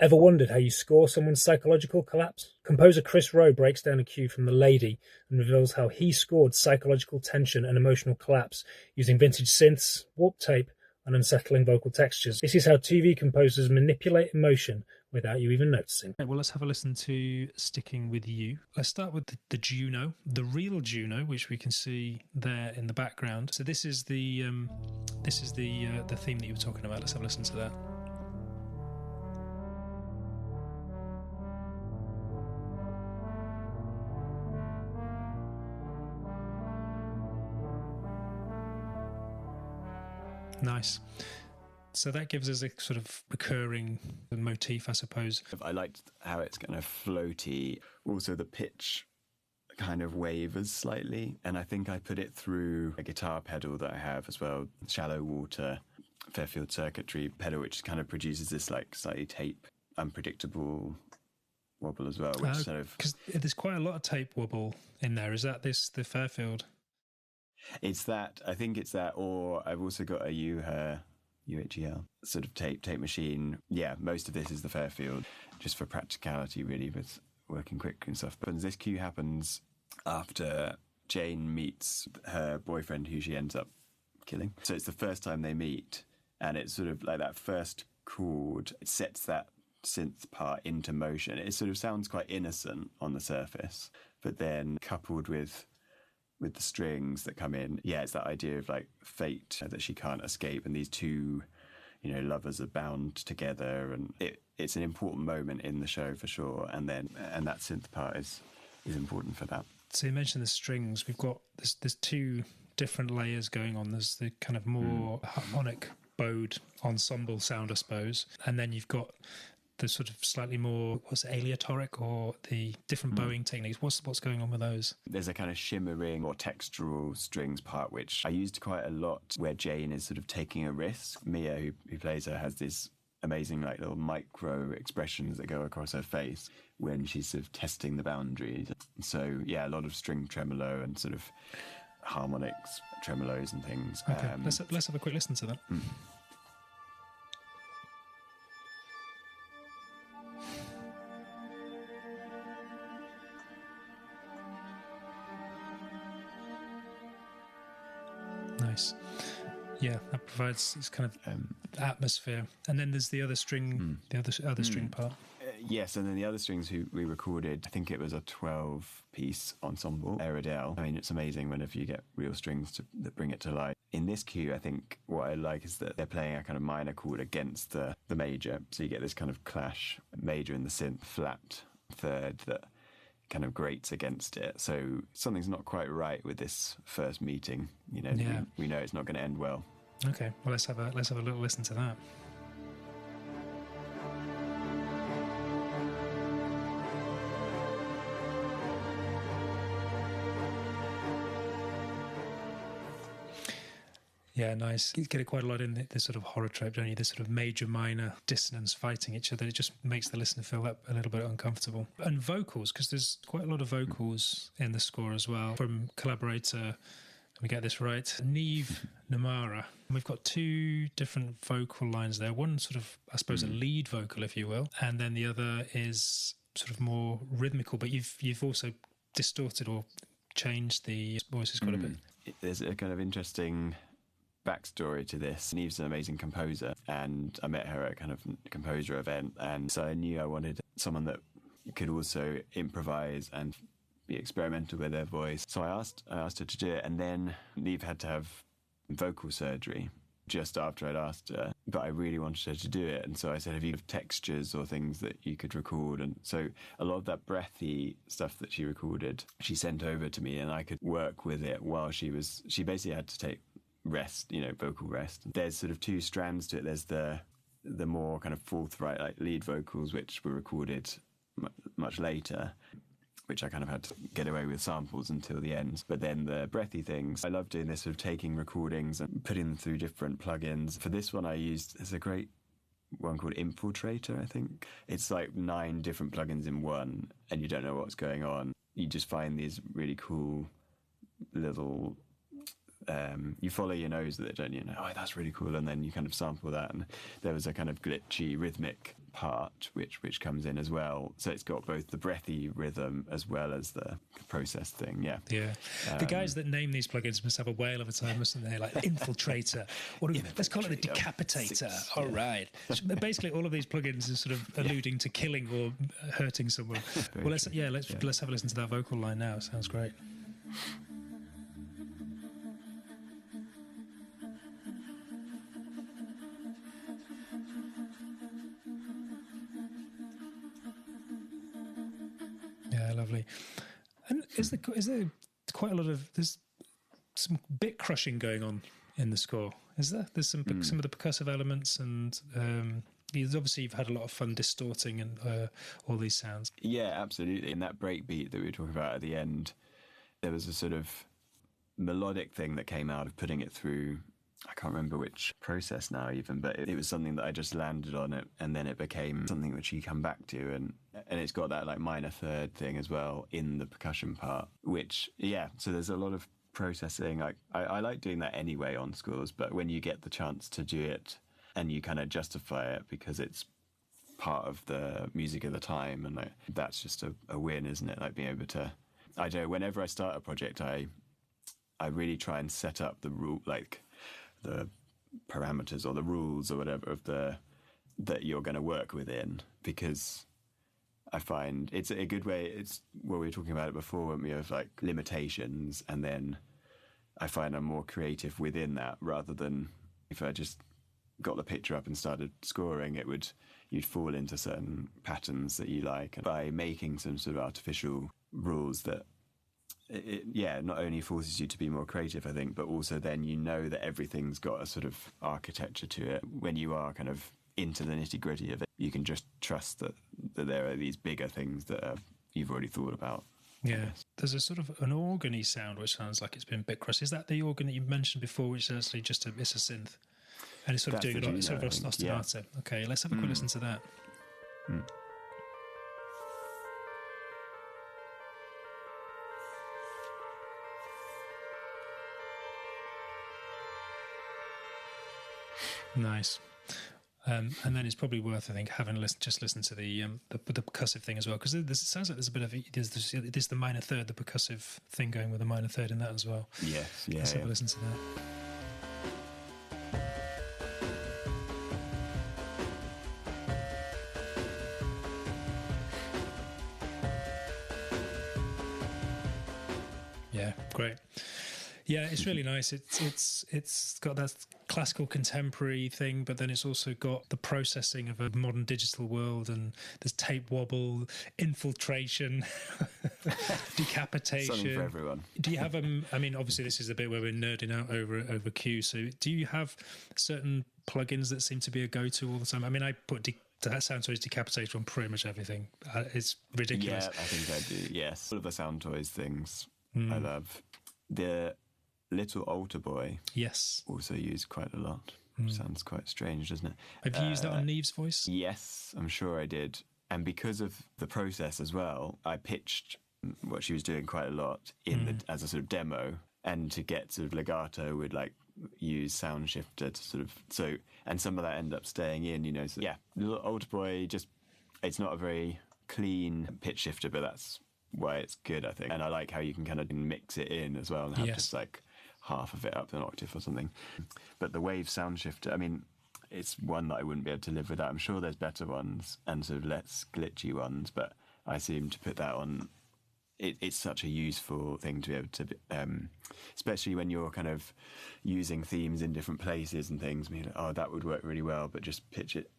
Ever wondered how you score someone's psychological collapse? Composer Chris Roe breaks down a cue from The Lady and reveals how he scored psychological tension and emotional collapse using vintage synths, warped tape, and unsettling vocal textures. This is how TV composers manipulate emotion without you even noticing. Okay, well, let's have a listen to Sticking With You. Let's start with the Juno, the real Juno, which we can see there in the background. So this is the theme that you were talking about. Let's have a listen to that. Nice. So that gives us a sort of recurring motif, I suppose. I liked how it's kind of floaty. Also, the pitch kind of wavers slightly. And I think I put it through a guitar pedal that I have as well, Shallow Water Fairfield Circuitry pedal, which kind of produces this like slightly tape, unpredictable wobble as well. Which sort of, because there's quite a lot of tape wobble in there. Is that the Fairfield? It's that. I think it's that. Or I've also got a UHEL sort of tape machine. Yeah, most of this is the Fairfield, just for practicality, really, with working quick and stuff. But this cue happens after Jane meets her boyfriend, who she ends up killing. So it's the first time they meet, and it's sort of like that first chord. It sets that synth part into motion. It sort of sounds quite innocent on the surface, but then coupled with the strings that come in, yeah, it's that idea of like fate that she can't escape, and these two, lovers are bound together, and it's an important moment in the show for sure. And that synth part is important for that. So you mentioned the strings. We've got there's two different layers going on. There's the kind of more harmonic bowed ensemble sound, I suppose, and then you've got the sort of slightly more, aleatoric, or the different bowing techniques. What's going on with those? There's a kind of shimmering or textural strings part, which I used quite a lot, where Jane is sort of taking a risk. Mia, who plays her, has these amazing like little micro expressions that go across her face when she's sort of testing the boundaries. So yeah, a lot of string tremolo and sort of harmonics, tremolos and things. Okay, let's have a quick listen to that. Nice. Yeah, that provides this kind of atmosphere. And then there's the other string, the other string part. Yes, and then the other strings we recorded, I think it was a 12-piece ensemble, Aerodale. I mean, it's amazing whenever you get real strings that bring it to life. In this cue, I think what I like is that they're playing a kind of minor chord against the major. So you get this kind of clash, major in the synth, flat third that kind of grates against it. So something's not quite right with this first meeting. We know it's not going to end well. Okay, well let's have a little listen to that. Yeah, nice. You get it quite a lot in the sort of horror trope, don't you? This sort of major minor dissonance fighting each other. It just makes the listener feel a little bit uncomfortable. And vocals, because there's quite a lot of vocals in the score as well, from collaborator, let me get this right, Niamh Ní Mheara. We've got two different vocal lines there. One sort of, I suppose, a lead vocal, if you will, and then the other is sort of more rhythmical, but you've also distorted or changed the voices quite a bit. There's a kind of interesting backstory to this. Niamh's an amazing composer, and I met her at a kind of composer event, and so I knew I wanted someone that could also improvise and be experimental with their voice. So I asked her to do it, and then Niamh had to have vocal surgery just after I'd asked her, but I really wanted her to do it, and so I said, have you textures or things that you could record? And so a lot of that breathy stuff that she recorded, she sent over to me, and I could work with it while she basically had to take rest, vocal rest. There's sort of two strands to it. There's the more kind of forthright, like lead vocals, which were recorded much later, which I kind of had to get away with samples until the end. But then the breathy things, I love doing this, sort of taking recordings and putting them through different plugins. For this one, there's a great one called Infiltrator, I think. It's like 9 different plugins in one, and you don't know what's going on. You just find these really cool little you follow your nose with it, don't you? Oh, that's really cool. And then you kind of sample that, and there was a kind of glitchy rhythmic part, which comes in as well. So it's got both the breathy rhythm as well as the process thing. Yeah. The guys that name these plugins must have a whale of a time, mustn't they? Like Infiltrator. Let's call it the Decapitator. All right. Basically, all of these plugins are sort of alluding to killing or hurting someone. Well, let's have a listen to that vocal line now. It sounds great. Yeah, lovely. And is there quite a lot of, there's some bit crushing going on in the score? Is there? There's some of the percussive elements, and obviously you've had a lot of fun distorting and all these sounds. Yeah, absolutely. In that breakbeat that we were talking about at the end, there was a sort of melodic thing that came out of putting it through. I can't remember which process now even, but it was something that I just landed on it, and then it became something which you come back to, and it's got that like minor third thing as well in the percussion part, which, so there's a lot of processing. I like doing that anyway on scores, but when you get the chance to do it and you kind of justify it because it's part of the music of the time, and like, that's just a win, isn't it? Like being able to, I don't know, whenever I start a project, I really try and set up the rule, like the parameters or the rules or whatever of that you're going to work within, because I find it's a good way. It's what we were talking about it before, when we have like limitations, and then I find I'm more creative within that, rather than if I just got the picture up and started scoring, you'd fall into certain patterns that you like. And by making some sort of artificial rules that not only forces you to be more creative, I think, but also then you know that everything's got a sort of architecture to it. When you are kind of into the nitty-gritty of it, you can just trust that there are these bigger things that you've already thought about. Yeah. There's a sort of an organy sound which sounds like it's been bit crushed. Is that the organ that you mentioned before, which is actually just it's a synth? And it's sort of doing it on sort of ostinato. Yeah. Okay, let's have a quick listen to that. Nice. And then it's probably worth, I think, having just listen to the percussive thing as well, because it sounds like there's a bit of there's the minor third, the percussive thing going with the minor third in that as well. Yes, yeah. Let's have a listen to that. Yeah, great. Yeah, it's really nice. It's got that classical contemporary thing, but then it's also got the processing of a modern digital world, and there's tape wobble, infiltration, decapitation. Something for everyone. Do you have I mean, obviously this is the bit where we're nerding out over Q. So do you have certain plugins that seem to be a go-to all the time? I mean, I put that Sound Toys Decapitator on pretty much everything. It's ridiculous. Yeah, I think I do. Yes, all of the Sound Toys things I love. The Little Altar Boy, yes, also used quite a lot. Sounds quite strange, doesn't it? Have you used that on Niamh's voice? Yes, I'm sure I did. And because of the process as well, I pitched what she was doing quite a lot as a sort of demo, and to get sort of legato would like use sound shifter to sort of and some of that ended up staying in, you know. So yeah, Little Altar Boy, it's not a very clean pitch shifter, but that's why it's good, I think. And I like how you can kind of mix it in as well and have just like half of it up an octave or something. But the wave sound shifter, I mean, it's one that I wouldn't be able to live without. I'm sure there's better ones and sort of less glitchy ones, but I seem to put that on. It's such a useful thing to be able to, especially when you're kind of using themes in different places and things. I mean, that would work really well, but just pitch it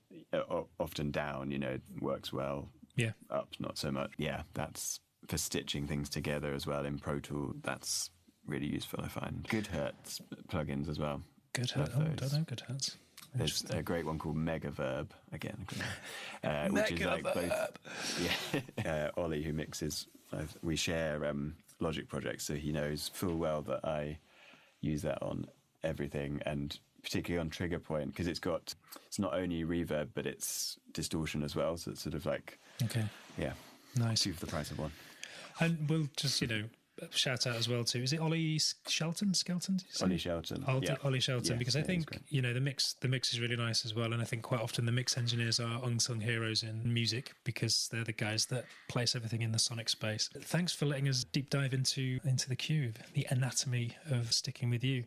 often down, you know, works well. Yeah. Up, not so much. Yeah, that's for stitching things together as well in Pro Tool. That's really useful, I find. Good Hertz plugins as well. Good Hertz. Oh, I don't know Good Hertz. There's a great one called Mega Verb, again, which is like both. Ollie, who mixes, we share Logic projects, so he knows full well that I use that on everything, and particularly on Trigger Point, because it's not only reverb, but it's distortion as well, so it's sort of like, okay, yeah, nice. Two for the price of one. And we'll just, shout out as well to, is it Ollie Shelton? Ollie Shelton. Ollie Shelton, Yeah, because I think, you know, the mix is really nice as well. And I think quite often the mix engineers are unsung heroes in music because they're the guys that place everything in the sonic space. Thanks for letting us deep dive into the cube, the anatomy of sticking with you.